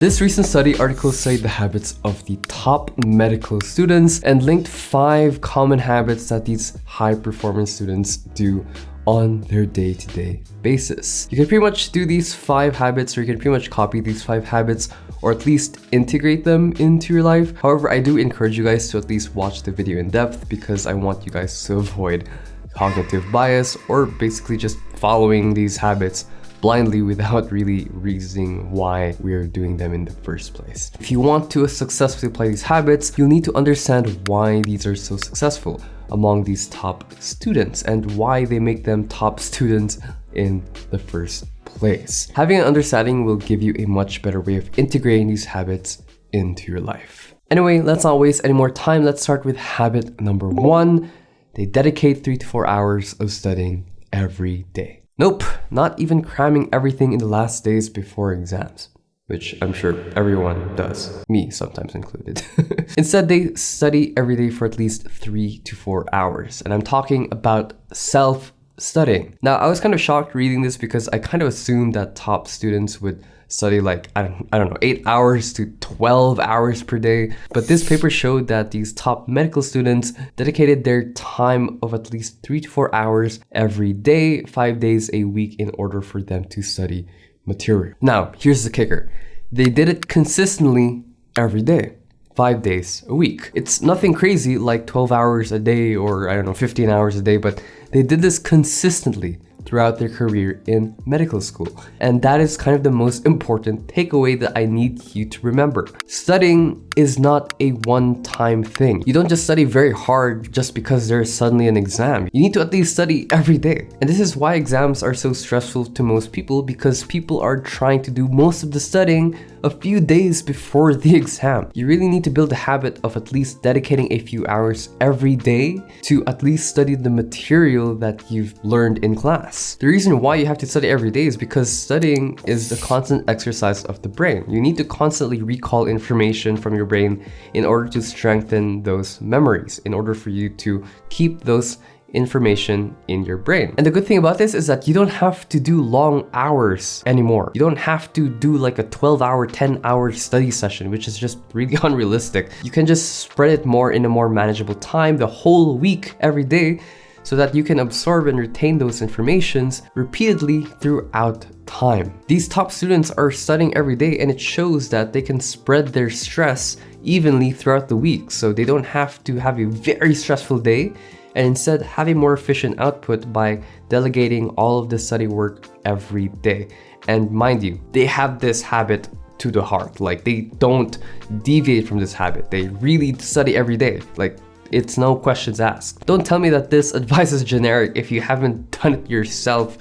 This recent study article studied the habits of the top medical students and linked 5 common habits that these high-performance students do on their day-to-day basis. You can pretty much do these 5 habits, or you can pretty much copy these 5 habits, or at least integrate them into your life. However, I do encourage you guys to at least watch the video in depth because I want you guys to avoid cognitive bias or basically just following these habits blindly without really reasoning why we're doing them in the first place. If you want to successfully apply these habits, you'll need to understand why these are so successful among these top students and why they make them top students in the first place. Having an understanding will give you a much better way of integrating these habits into your life. Anyway, let's not waste any more time. Let's start with habit number 1. They dedicate 3 to 4 hours of studying every day. Nope, not even cramming everything in the last days before exams, which I'm sure everyone does, me sometimes included. Instead, they study every day for at least 3 to 4 hours, and I'm talking about self-studying. Now, I was kind of shocked reading this because I kind of assumed that top students would study like, I don't know, 8 hours to 12 hours per day. But this paper showed that these top medical students dedicated their time of at least 3 to 4 hours every day, 5 days a week in order for them to study material. Now, here's the kicker. They did it consistently every day, 5 days a week. It's nothing crazy like 12 hours a day or 15 hours a day, but they did this consistently throughout their career in medical school. And that is kind of the most important takeaway that I need you to remember. Studying is not a one-time thing. You don't just study very hard just because there's suddenly an exam. You need to at least study every day. And this is why exams are so stressful to most people, because people are trying to do most of the studying a few days before the exam. You really need to build a habit of at least dedicating a few hours every day to at least study the material that you've learned in class. The reason why you have to study every day is because studying is a constant exercise of the brain. You need to constantly recall information from your brain in order to strengthen those memories, in order for you to keep those information in your brain. And the good thing about this is that you don't have to do long hours anymore. You don't have to do like a 12-hour, 10-hour study session, which is just really unrealistic. You can just spread it more in a more manageable time, the whole week, every day, so that you can absorb and retain those informations repeatedly throughout time. These top students are studying every day, and it shows that they can spread their stress evenly throughout the week, so they don't have to have a very stressful day and instead have a more efficient output by delegating all of the study work every day. And mind you, they have this habit to the heart. Like, they don't deviate from this habit. They really study every day. Like, it's no questions asked. Don't tell me that this advice is generic if you haven't done it yourself.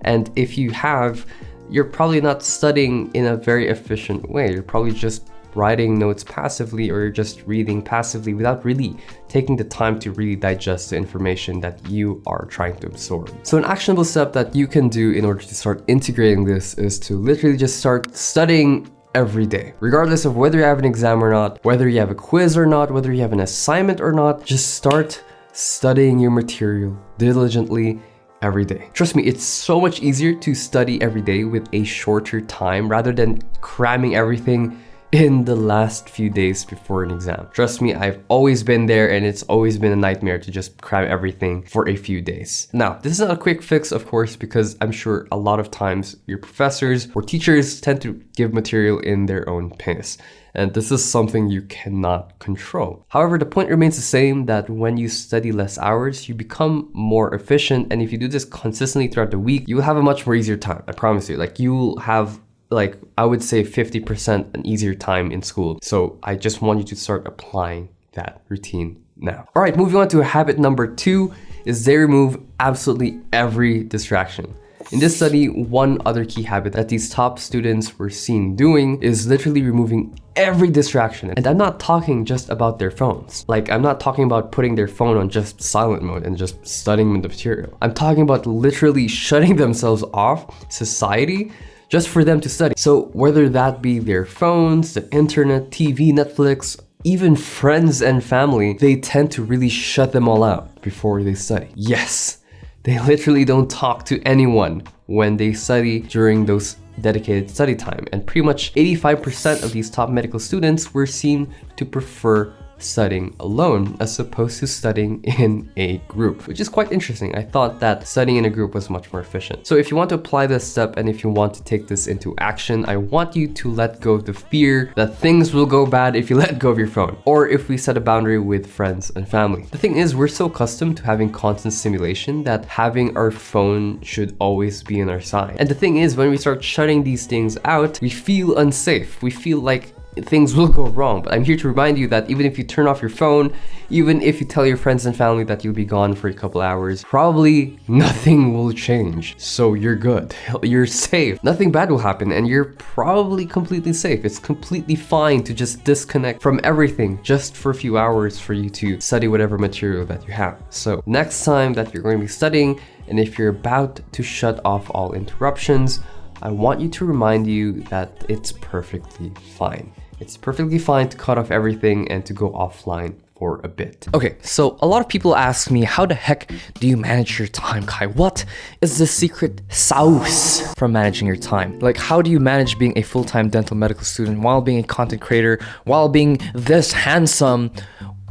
And if you have, you're probably not studying in a very efficient way. You're probably just writing notes passively, or you're just reading passively without really taking the time to really digest the information that you are trying to absorb. So an actionable step that you can do in order to start integrating this is to literally just start studying every day. Regardless of whether you have an exam or not, whether you have a quiz or not, whether you have an assignment or not, just start studying your material diligently every day. Trust me, it's so much easier to study every day with a shorter time rather than cramming everything in the last few days before an exam. Trust me, I've always been there, and it's always been a nightmare to just cram everything for a few days. Now, this is not a quick fix, of course, because I'm sure a lot of times your professors or teachers tend to give material in their own pace, and this is something you cannot control. However, the point remains the same, that when you study less hours, you become more efficient, and if you do this consistently throughout the week, you'll have a much more easier time. I promise you. Like, you'll have, like, I would say 50% an easier time in school. So I just want you to start applying that routine now. All right, moving on to habit number 2 is they remove absolutely every distraction. In this study, one other key habit that these top students were seen doing is literally removing every distraction. And I'm not talking just about their phones. Like, I'm not talking about putting their phone on just silent mode and just studying the material. I'm talking about literally shutting themselves off society just for them to study. So whether that be their phones, the internet, TV, Netflix, even friends and family, they tend to really shut them all out before they study. Yes, they literally don't talk to anyone when they study during those dedicated study time, and pretty much 85% of these top medical students were seen to prefer studying alone as opposed to studying in a group, which is quite interesting. I thought that studying in a group was much more efficient. So if you want to apply this step and if you want to take this into action, I want you to let go of the fear that things will go bad if you let go of your phone, or if we set a boundary with friends and family. The thing is, we're so accustomed to having constant stimulation that having our phone should always be on our side. And the thing is, when we start shutting these things out, we feel unsafe. We feel like things will go wrong. But I'm here to remind you that even if you turn off your phone, even if you tell your friends and family that you'll be gone for a couple hours, probably nothing will change. So you're good. You're safe. Nothing bad will happen and you're probably completely safe. It's completely fine to just disconnect from everything just for a few hours for you to study whatever material that you have. So next time that you're going to be studying, and if you're about to shut off all interruptions, I want you to remind you that it's perfectly fine. It's perfectly fine to cut off everything and to go offline for a bit. Okay, so a lot of people ask me, how the heck do you manage your time, Kai? What is the secret sauce from managing your time? Like, how do you manage being a full-time dental medical student while being a content creator, while being this handsome,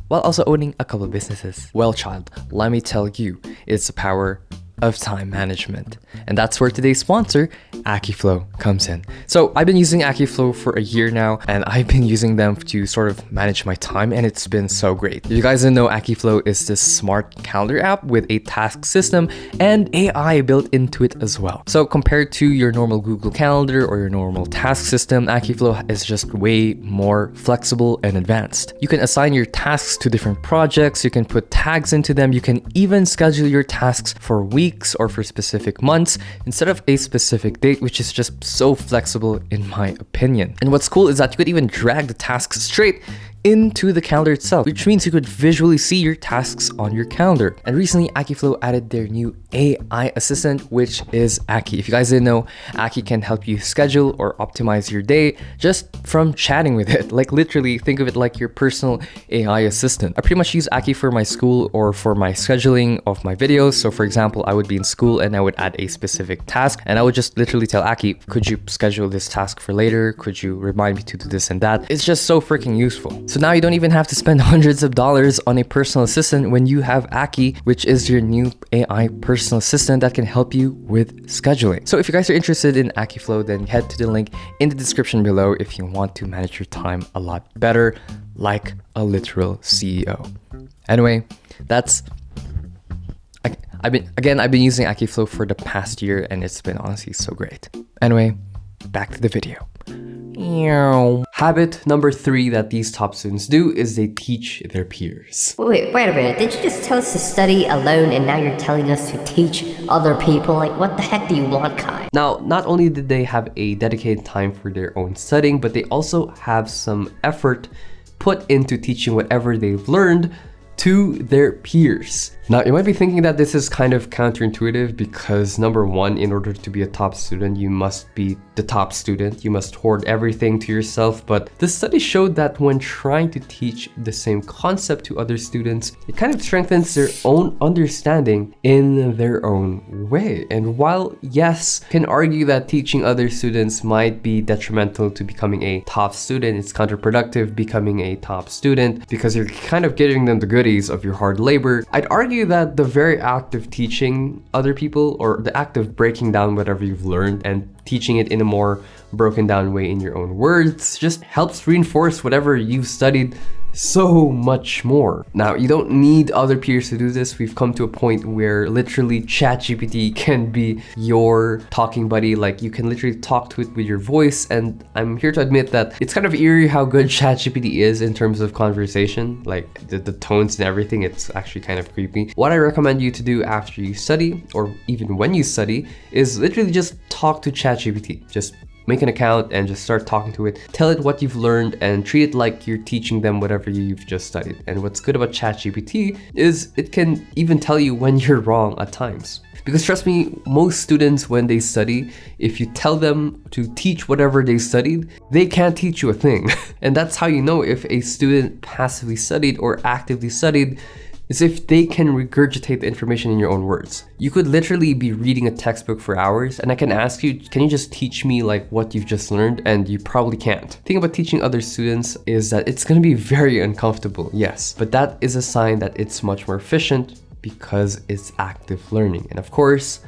while also owning a couple of businesses? Well, child, let me tell you, it's the power of time management. And that's where today's sponsor, Akiflow, comes in. So I've been using Akiflow for a year now, and I've been using them to sort of manage my time, and it's been so great. If you guys didn't know, Akiflow is this smart calendar app with a task system and AI built into it as well. So compared to your normal Google Calendar or your normal task system, Akiflow is just way more flexible and advanced. You can assign your tasks to different projects, you can put tags into them, you can even schedule your tasks for weeks or for specific months instead of a specific date, which is just so flexible in my opinion. And what's cool is that you could even drag the tasks straight into the calendar itself, which means you could visually see your tasks on your calendar. And recently, Akiflow added their new AI assistant, which is Aki. If you guys didn't know, Aki can help you schedule or optimize your day just from chatting with it. Like literally, think of it like your personal AI assistant. I pretty much use Aki for my school or for my scheduling of my videos. So for example, I would be in school and I would add a specific task and I would just literally tell Aki, could you schedule this task for later? Could you remind me to do this and that? It's just so freaking useful. So now you don't even have to spend hundreds of dollars on a personal assistant when you have Aki, which is your new AI personal assistant that can help you with scheduling. So if you guys are interested in Akiflow, then head to the link in the description below if you want to manage your time a lot better, like a literal CEO. Anyway, I've been using Akiflow for the past year and it's been honestly so great. Anyway, back to the video. Habit number 3 that these top students do is they teach their peers. Wait a minute. Did you just tell us to study alone and now you're telling us to teach other people? Like, what the heck do you want, Kai? Now, not only did they have a dedicated time for their own studying, but they also have some effort put into teaching whatever they've learned to their peers. Now, you might be thinking that this is kind of counterintuitive because number one, in order to be a top student, you must be the top student. You must hoard everything to yourself. But the study showed that when trying to teach the same concept to other students, it kind of strengthens their own understanding in their own way. And while, yes, can argue that teaching other students might be detrimental to becoming a top student, it's counterproductive becoming a top student because you're kind of giving them the goodies of your hard labor. I'd argue that the very act of teaching other people, or the act of breaking down whatever you've learned and teaching it in a more broken down way in your own words, just helps reinforce whatever you've studied so much more. Now, you don't need other peers to do this. We've come to a point where literally ChatGPT can be your talking buddy. Like, you can literally talk to it with your voice, and I'm here to admit that it's kind of eerie how good ChatGPT is in terms of conversation, like the tones and everything. It's actually kind of creepy. What I recommend you to do after you study, or even when you study, is literally just talk to ChatGPT. Just make an account and just start talking to it. Tell it what you've learned and treat it like you're teaching them whatever you've just studied. And what's good about ChatGPT is it can even tell you when you're wrong at times. Because trust me, most students, when they study, if you tell them to teach whatever they studied, they can't teach you a thing. And that's how you know if a student passively studied or actively studied, is if they can regurgitate the information in your own words. You could literally be reading a textbook for hours and I can ask you, can you just teach me like what you've just learned? And you probably can't. The thing about teaching other students is that it's going to be very uncomfortable, yes, but that is a sign that it's much more efficient because it's active learning. And of course,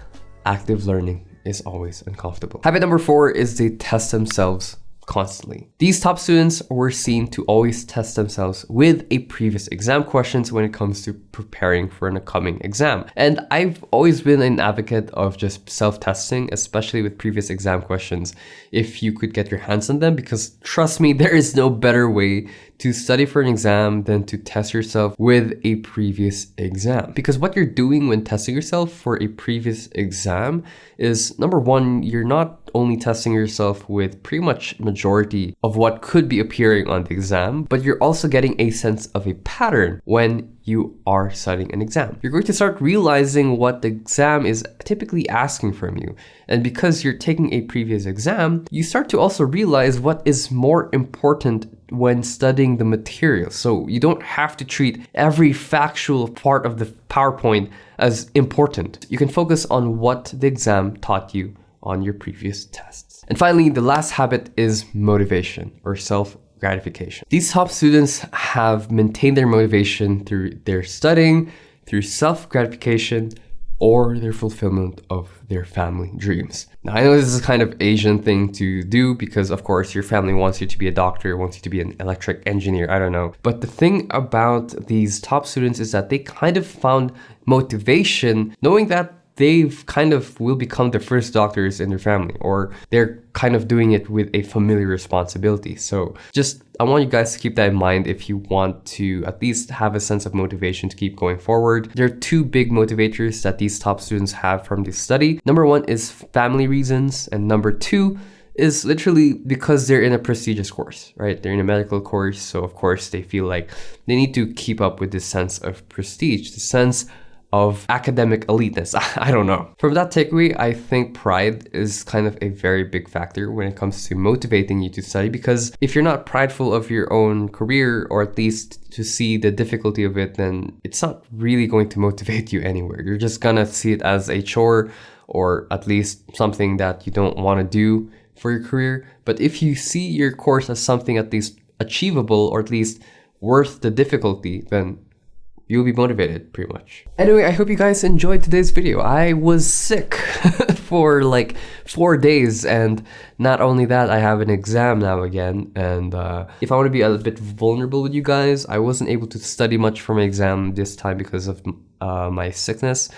active learning is always uncomfortable. Habit number 4 is they test themselves constantly. These top students were seen to always test themselves with a previous exam questions when it comes to preparing for an upcoming exam. And I've always been an advocate of just self-testing, especially with previous exam questions, if you could get your hands on them, because trust me, there is no better way to study for an exam than to test yourself with a previous exam. Because what you're doing when testing yourself for a previous exam is, number one, you're not only testing yourself with pretty much majority of what could be appearing on the exam, but you're also getting a sense of a pattern when you are studying an exam. You're going to start realizing what the exam is typically asking from you. And because you're taking a previous exam, you start to also realize what is more important when studying the material. So you don't have to treat every factual part of the PowerPoint as important. You can focus on what the exam taught you on your previous tests. And finally, the last habit is motivation or self-gratification. These top students have maintained their motivation through their studying, through self-gratification, or their fulfillment of their family dreams. Now, I know this is kind of Asian thing to do because, of course, your family wants you to be a doctor, wants you to be an electric engineer, I don't know. But the thing about these top students is that they kind of found motivation knowing that they've kind of will become the first doctors in their family, or they're kind of doing it with a familiar responsibility. So just, I want you guys to keep that in mind if you want to at least have a sense of motivation to keep going forward. There are 2 big motivators that these top students have from this study. Number 1 is family reasons, and number 2 is literally because they're in a prestigious course, right? They're in a medical course, so of course they feel like they need to keep up with this sense of prestige, the sense of academic eliteness. I don't know. From that takeaway, I think pride is kind of a very big factor when it comes to motivating you to study, because if you're not prideful of your own career, or at least to see the difficulty of it, then it's not really going to motivate you anywhere. You're just gonna see it as a chore, or at least something that you don't want to do for your career. But if you see your course as something at least achievable, or at least worth the difficulty, then you'll be motivated pretty much. Anyway, I hope you guys enjoyed today's video. I was sick for like 4 days, and not only that, I have an exam now again. And if I want to be a bit vulnerable with you guys, I wasn't able to study much for my exam this time because of my sickness.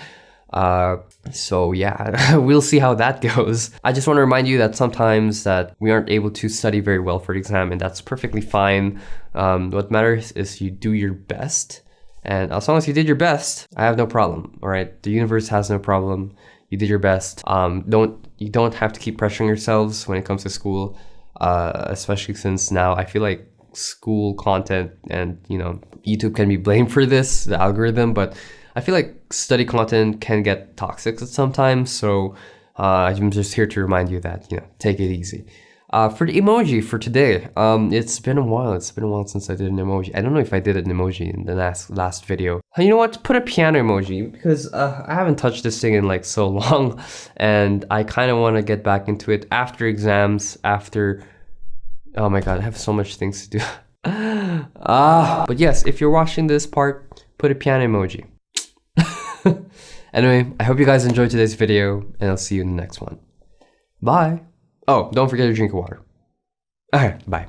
So yeah, we'll see how that goes. I just want to remind you that sometimes that we aren't able to study very well for the exam, and that's perfectly fine. What matters is you do your best. And as long as you did your best, I have no problem, all right? The universe has no problem. You did your best. You don't have to keep pressuring yourselves when it comes to school, especially since now I feel like school content and, you know, YouTube can be blamed for this, the algorithm, but I feel like study content can get toxic sometimes. So I'm just here to remind you that, you know, take it easy. For the emoji for today, it's been a while. It's been a while since I did an emoji. I don't know if I did an emoji in the last video. You know what? Put a piano emoji, because I haven't touched this thing in like so long, and I kind of want to get back into it after exams. Oh my god, I have so much things to do. But yes, if you're watching this part, put a piano emoji. Anyway, I hope you guys enjoyed today's video, and I'll see you in the next one. Bye. Oh, don't forget to drink water. Okay, bye.